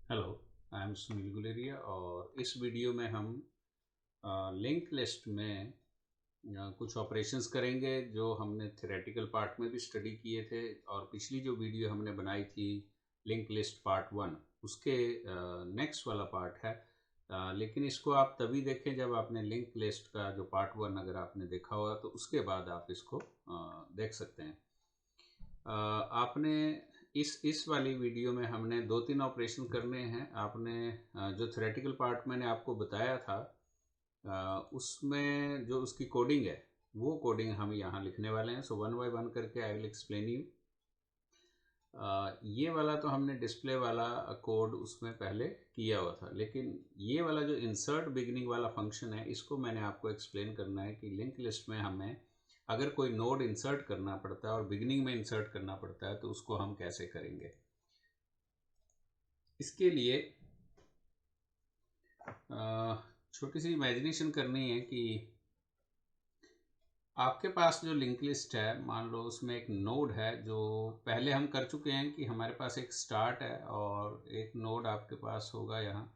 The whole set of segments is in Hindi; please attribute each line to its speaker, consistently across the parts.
Speaker 1: Hello, I am Sunil Guleria और इस वीडियो में हम लिंक लिस्ट में कुछ ऑपरेशंस करेंगे जो हमने थ्योरेटिकल पार्ट में भी स्टडी किए थे और पिछली जो वीडियो हमने बनाई थी लिंक लिस्ट पार्ट 1 उसके नेक्स्ट वाला पार्ट है। लेकिन इसको आप तभी देखें जब आपने लिंक लिस्ट का जो पार्ट 1 अगर आपने देखा हुआ तो उसके बाद आप इसको देख सकते हैं। आपने इस वाली वीडियो में हमने 2-3 ऑपरेशन करने हैं। आपने जो थ्योरेटिकल पार्ट मैंने आपको बताया था उसमें जो उसकी कोडिंग है वो कोडिंग हम यहाँ लिखने वाले हैं। सो वन बाय वन करके आई विल एक्सप्लेन यू। ये वाला तो हमने डिस्प्ले वाला कोड उसमें पहले किया हुआ था, लेकिन ये वाला जो इंसर्ट बिगिनिंग वाला फंक्शन है इसको मैंने आपको एक्सप्लेन करना है कि लिंक लिस्ट में हमें अगर कोई नोड इंसर्ट करना पड़ता है और बिगिनिंग में इंसर्ट करना पड़ता है तो उसको हम कैसे करेंगे। इसके लिए छोटी सी इमेजिनेशन करनी है कि आपके पास जो लिंक लिस्ट है, मान लो उसमें एक नोड है जो पहले हम कर चुके हैं कि हमारे पास एक स्टार्ट है और एक नोड आपके पास होगा यहाँ,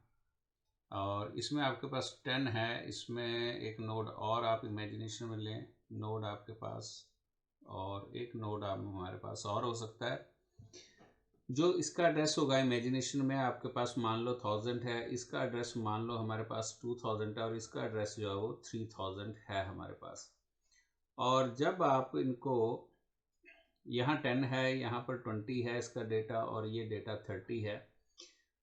Speaker 1: और इसमें आपके पास 10 है। इसमें एक नोड और आप इमेजिनेशन में लें, नोड आपके पास और एक नोड आप हमारे पास और हो सकता है। जो इसका एड्रेस होगा इमेजिनेशन में आपके पास मान लो 1000 है, इसका एड्रेस मान लो हमारे पास 2000 है और इसका एड्रेस जो है वो 3000 है हमारे पास। और जब आप इनको यहाँ 10 है, यहाँ पर 20 है इसका डेटा और ये डेटा 30 है।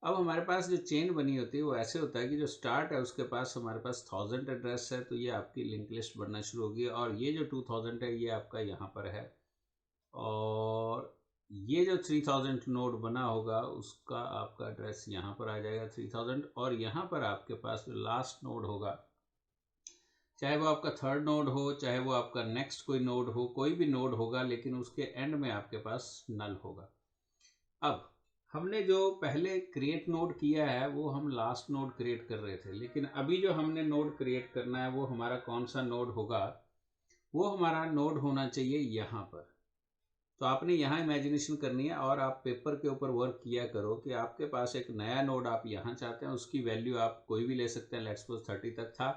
Speaker 1: अब हमारे पास जो चेन बनी होती है वो ऐसे होता है कि जो स्टार्ट है उसके पास हमारे पास 1000 एड्रेस है, तो ये आपकी लिंक लिस्ट बनना शुरू होगी और ये जो 2000 है ये आपका यहाँ पर है और ये जो 3000 नोड बना होगा उसका आपका एड्रेस यहाँ पर आ जाएगा 3000 और यहाँ पर आपके पास जो लास्ट नोड होगा, चाहे वो आपका थर्ड नोड हो चाहे वो आपका नेक्स्ट कोई नोड हो, कोई भी नोड होगा लेकिन उसके एंड में आपके पास नल होगा। अब हमने जो पहले क्रिएट नोड किया है वो हम लास्ट नोड क्रिएट कर रहे थे, लेकिन अभी जो हमने नोड क्रिएट करना है वो हमारा कौन सा नोड होगा, वो हमारा नोड होना चाहिए यहाँ पर। तो आपने यहाँ इमेजिनेशन करनी है और आप पेपर के ऊपर वर्क किया करो कि आपके पास एक नया नोड आप यहाँ चाहते हैं, उसकी वैल्यू आप कोई भी ले सकते हैं। लेट्स सपोज 30 तक था,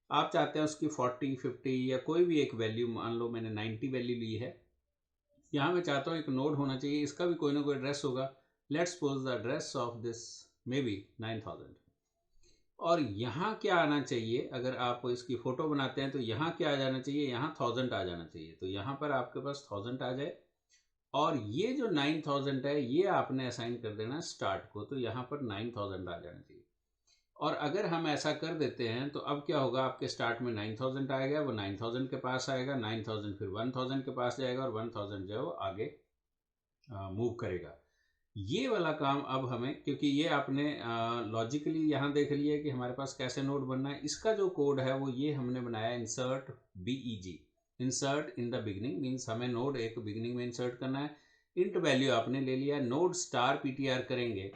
Speaker 1: आप चाहते हैं उसकी 40 50 या कोई भी एक वैल्यू, मान लो मैंने 90 वैल्यू ली है। यहाँ मैं चाहता हूँ एक नोड होना चाहिए, इसका भी कोई ना कोई एड्रेस होगा। Let's suppose the address of this may be 9000। और यहाँ क्या आना चाहिए, अगर आप इसकी फोटो बनाते हैं तो यहाँ क्या आ जाना चाहिए, यहाँ 1000 आ जाना चाहिए। तो यहाँ पर आपके पास 1000 आ जाए और ये जो 9000 है ये आपने असाइन कर देना स्टार्ट को, तो यहाँ पर 9000 आ जाना चाहिए। और अगर हम ऐसा कर देते हैं तो अब क्या होगा, आपके स्टार्ट में 9000 आएगा, वो 9000 के पास आएगा, 9000 फिर 1000 के पास जाएगा और 1000 जो है वो आगे मूव करेगा। ये वाला काम अब हमें, क्योंकि ये आपने लॉजिकली यहाँ देख लिया कि हमारे पास कैसे नोड बनना है, इसका जो कोड है वो ये हमने बनाया insert BEG, insert in the beginning. Means हमें नोड एक बिगिनिंग में इंसर्ट करना है। इंट वैल्यू आपने ले लिया, नोड स्टार PTR करेंगे।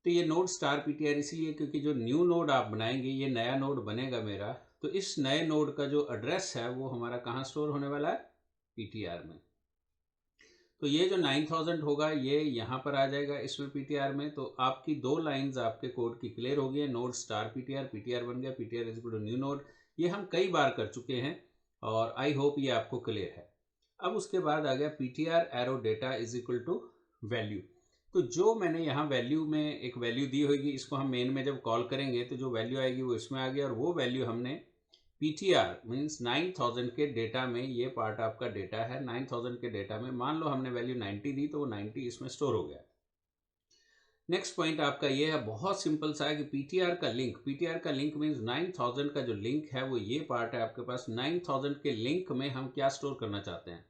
Speaker 1: तो ये नोड स्टार PTR इसलिए क्योंकि जो न्यू नोड आप बनाएंगे, ये नया नोड बनेगा मेरा, तो इस नए नोड का जो एड्रेस है वो हमारा कहाँ स्टोर होने वाला है, PTR में। तो ये जो 9000 होगा ये यहाँ पर आ जाएगा इसमें PTR में। तो आपकी दो लाइंस आपके कोड की क्लियर हो गई है। नोड स्टार PTR, PTR बन गया, PTR is equal to new node. ये हम कई बार कर चुके हैं और आई होप ये आपको क्लियर है। अब उसके बाद आ गया PTR arrow data is equal to value. तो जो मैंने यहाँ वैल्यू में एक वैल्यू दी होगी, इसको हम मेन में जब कॉल करेंगे तो जो वैल्यू आएगी वो इसमें आ गया और वो वैल्यू हमने PTR मीन्स 9000 के डेटा में, ये पार्ट आपका डेटा है 9000 के डेटा में, मान लो हमने वैल्यू 90 दी तो वो 90 इसमें स्टोर हो गया। नेक्स्ट पॉइंट आपका ये है, बहुत सिंपल सा है कि PTR का लिंक, PTR का लिंक मीन्स 9000 का जो लिंक है वो ये पार्ट है आपके पास। 9000 के लिंक में हम क्या स्टोर करना चाहते हैं,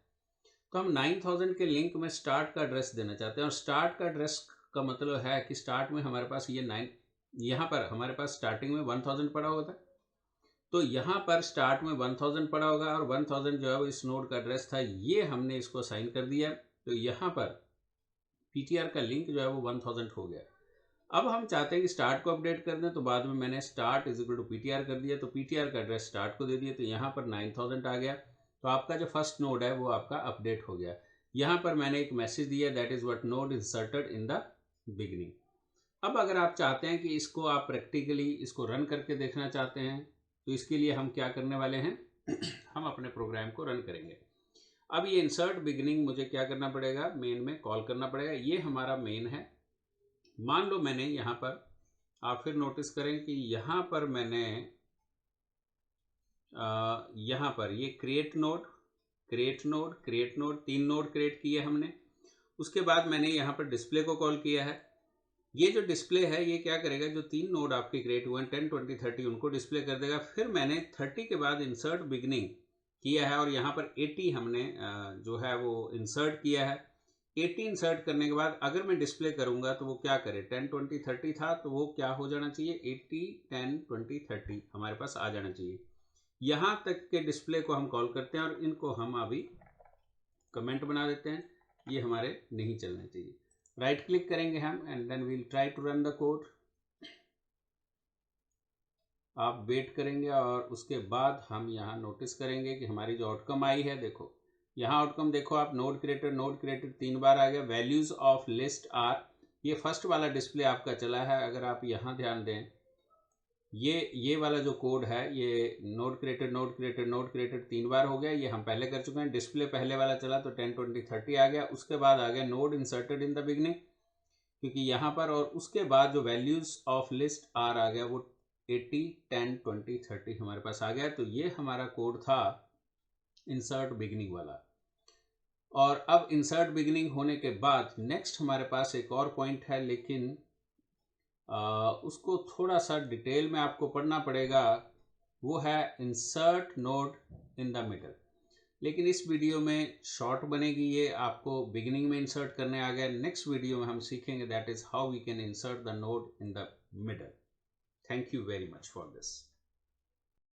Speaker 1: तो हम 9000 के लिंक में स्टार्ट का एड्रेस देना चाहते हैं। और स्टार्ट का एड्रेस का मतलब है कि स्टार्ट में हमारे पास ये 9, यहाँ पर हमारे पास स्टार्टिंग में 1000 पड़ा हुआ था, तो यहाँ पर स्टार्ट में 1000 पड़ा होगा और 1000 जो है वो इस नोड का एड्रेस था, ये हमने इसको असाइन कर दिया। तो यहाँ पर PTR का लिंक जो है वो 1000 हो गया। अब हम चाहते हैं कि स्टार्ट को अपडेट कर दें, तो बाद में मैंने start is equal to PTR कर दिया, तो PTR का एड्रेस स्टार्ट को दे दिया, तो यहाँ पर 9000 आ गया। तो आपका जो फर्स्ट नोड है वो आपका अपडेट हो गया। यहाँ पर मैंने एक मैसेज दिया, that is what node inserted in the beginning. अब अगर आप चाहते हैं कि इसको आप प्रैक्टिकली इसको रन करके देखना चाहते हैं, तो इसके लिए हम क्या करने वाले हैं हम अपने प्रोग्राम को रन करेंगे। अब ये इंसर्ट बिगिनिंग मुझे क्या करना पड़ेगा, मेन में कॉल करना पड़ेगा। ये हमारा मेन है। मान लो मैंने यहाँ पर, आप फिर नोटिस करें कि यहाँ पर मैंने यहाँ पर ये create node, create node, create node, 3 node create किए हमने। उसके बाद मैंने यहाँ पर डिस्प्ले को कॉल किया है। ये जो डिस्प्ले है ये क्या करेगा, जो 3 नोड आपके क्रिएट हुए हैं 10, 20, 30 उनको डिस्प्ले कर देगा। फिर मैंने 30 के बाद इंसर्ट बिगनिंग किया है और यहाँ पर 80 हमने जो है वो इंसर्ट किया है। 80 इंसर्ट करने के बाद अगर मैं डिस्प्ले करूंगा तो वो क्या करे, 10, 20, 30 था तो वो क्या हो जाना चाहिए, 80, 10, 20, 30 हमारे पास आ जाना चाहिए। यहाँ तक के डिस्प्ले को हम कॉल करते हैं और इनको हम अभी कमेंट बना देते हैं, ये हमारे नहीं चलने चाहिए। राइट क्लिक करेंगे हम and then we'll try to run the code. आप वेट करेंगे और उसके बाद हम यहाँ नोटिस करेंगे कि हमारी जो आउटकम आई है, देखो यहाँ आउटकम देखो आप, नोड क्रिएटेड 3 बार आ गया। वैल्यूज ऑफ लिस्ट आर, ये फर्स्ट वाला डिस्प्ले आपका चला है। अगर आप यहाँ ध्यान दें, ये वाला जो कोड है ये नोड क्रिएटेड 3 बार हो गया, ये हम पहले कर चुके हैं। डिस्प्ले पहले वाला चला तो 10, 20, 30 आ गया। उसके बाद आ गया node inserted in the beginning, क्योंकि यहाँ पर, और उसके बाद जो वैल्यूज ऑफ लिस्ट आर आ गया वो 80, 10, 20, 30 हमारे पास आ गया। तो ये हमारा कोड था इंसर्ट बिगनिंग वाला। और अब इंसर्ट बिगनिंग होने के बाद नेक्स्ट हमारे पास एक और पॉइंट है, लेकिन उसको थोड़ा सा डिटेल में आपको पढ़ना पड़ेगा। वो है insert node in the middle. लेकिन इस वीडियो में शॉर्ट बनेगी, ये आपको बिगिनिंग में इंसर्ट करने आ गया। नेक्स्ट वीडियो में हम सीखेंगे that is how we can insert the node in the middle. Thank you very much for this.